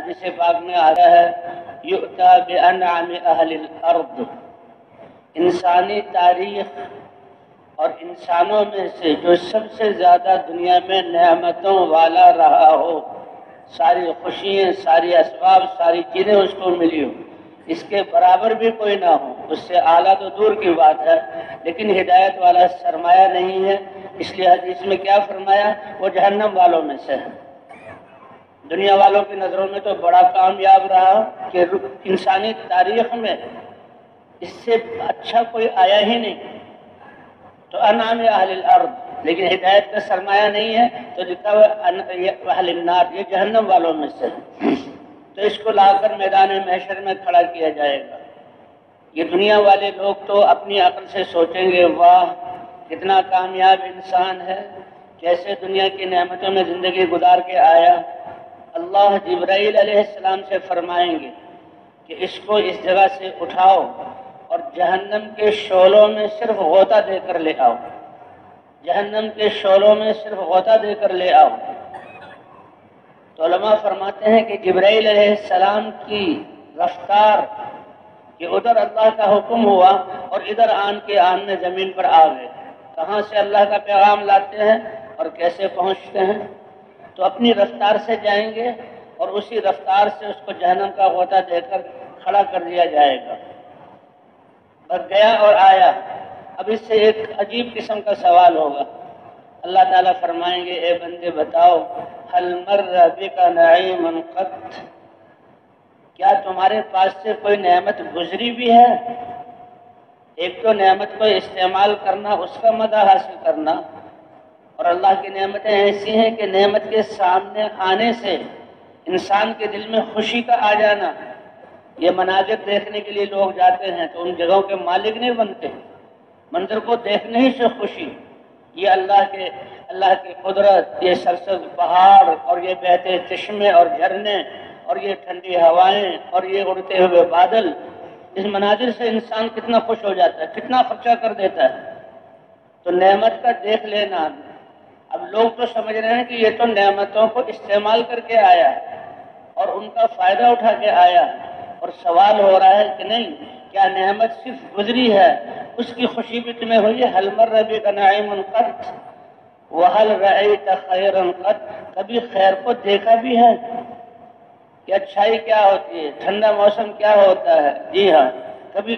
حدیث پاک میں آتا ہے یؤتا بانعم اہل الارض، انسانی تاریخ اور انسانوں میں سے جو سب سے زیادہ دنیا میں نعمتوں والا رہا ہو، ساری خوشیاں، ساری اسباب، ساری چیزیں اس کو ملی ہو، اس کے برابر بھی کوئی نہ ہو، اس سے اعلیٰ تو دور کی بات ہے، لیکن ہدایت والا سرمایہ نہیں ہے، اس لیے حدیث میں کیا فرمایا؟ وہ جہنم والوں میں سے ہے۔ دنیا والوں کی نظروں میں تو بڑا کامیاب رہا کہ انسانی تاریخ میں اس سے اچھا کوئی آیا ہی نہیں، تو انعام اہل الارض، لیکن ہدایت کا سرمایہ نہیں ہے تو لکھا ہوا اہل النار، یہ جہنم والوں میں سے ہے۔ تو اس کو لا کر میدان محشر میں کھڑا کیا جائے گا۔ یہ دنیا والے لوگ تو اپنی عقل سے سوچیں گے واہ کتنا کامیاب انسان ہے، کیسے دنیا کی نعمتوں میں زندگی گزار کے آیا۔ اللہ جبرائیل علیہ السلام سے فرمائیں گے کہ اس کو اس جگہ سے اٹھاؤ اور جہنم کے شعلوں میں صرف غوطہ دے کر لے آؤ، جہنم کے شعلوں میں صرف غوطہ دے کر لے آؤ۔ تو علماء فرماتے ہیں کہ جبرائیل علیہ السلام کی رفتار کہ ادھر اللہ کا حکم ہوا اور ادھر آن کے آن میں زمین پر آ گئے، کہاں سے اللہ کا پیغام لاتے ہیں اور کیسے پہنچتے ہیں؟ تو اپنی رفتار سے جائیں گے اور اسی رفتار سے اس کو جہنم کا غوطہ دے کر کھڑا کر دیا جائے گا۔ بس گیا اور آیا۔ اب اس سے ایک عجیب قسم کا سوال ہوگا، اللہ تعالیٰ فرمائیں گے اے بندے بتاؤ هل مر بک نعیم قط، کیا تمہارے پاس سے کوئی نعمت گزری بھی ہے؟ ایک تو نعمت کو استعمال کرنا، اس کا مزہ حاصل کرنا، اور اللہ کی نعمتیں ایسی ہیں کہ نعمت کے سامنے آنے سے انسان کے دل میں خوشی کا آ جانا۔ یہ مناظر دیکھنے کے لیے لوگ جاتے ہیں تو ان جگہوں کے مالک نہیں بنتے، منظر کو دیکھنے ہی سے خوشی۔ یہ اللہ کی قدرت، یہ سرسبز پہاڑ اور یہ بہتے چشمے اور جھرنے اور یہ ٹھنڈی ہوائیں اور یہ اڑتے ہوئے بادل، اس مناظر سے انسان کتنا خوش ہو جاتا ہے، کتنا خرچہ کر دیتا ہے۔ تو نعمت کا دیکھ لینا، اب لوگ تو سمجھ رہے ہیں کہ یہ تو نعمتوں کو استعمال کر کے آیا ہے اور ان کا فائدہ اٹھا کے آیا ہے، اور سوال ہو رہا ہے کہ نہیں، کیا نعمت صرف گزری ہے اس کی خوشی بھی تمہیں ہوئی ہے؟ هل مر بک نعیم قط وهل رأیت خیرا قط، کبھی خیر کو دیکھا بھی ہے کہ اچھائی کیا ہوتی ہے، ٹھنڈا موسم کیا ہوتا ہے؟ جی ہاں، کبھی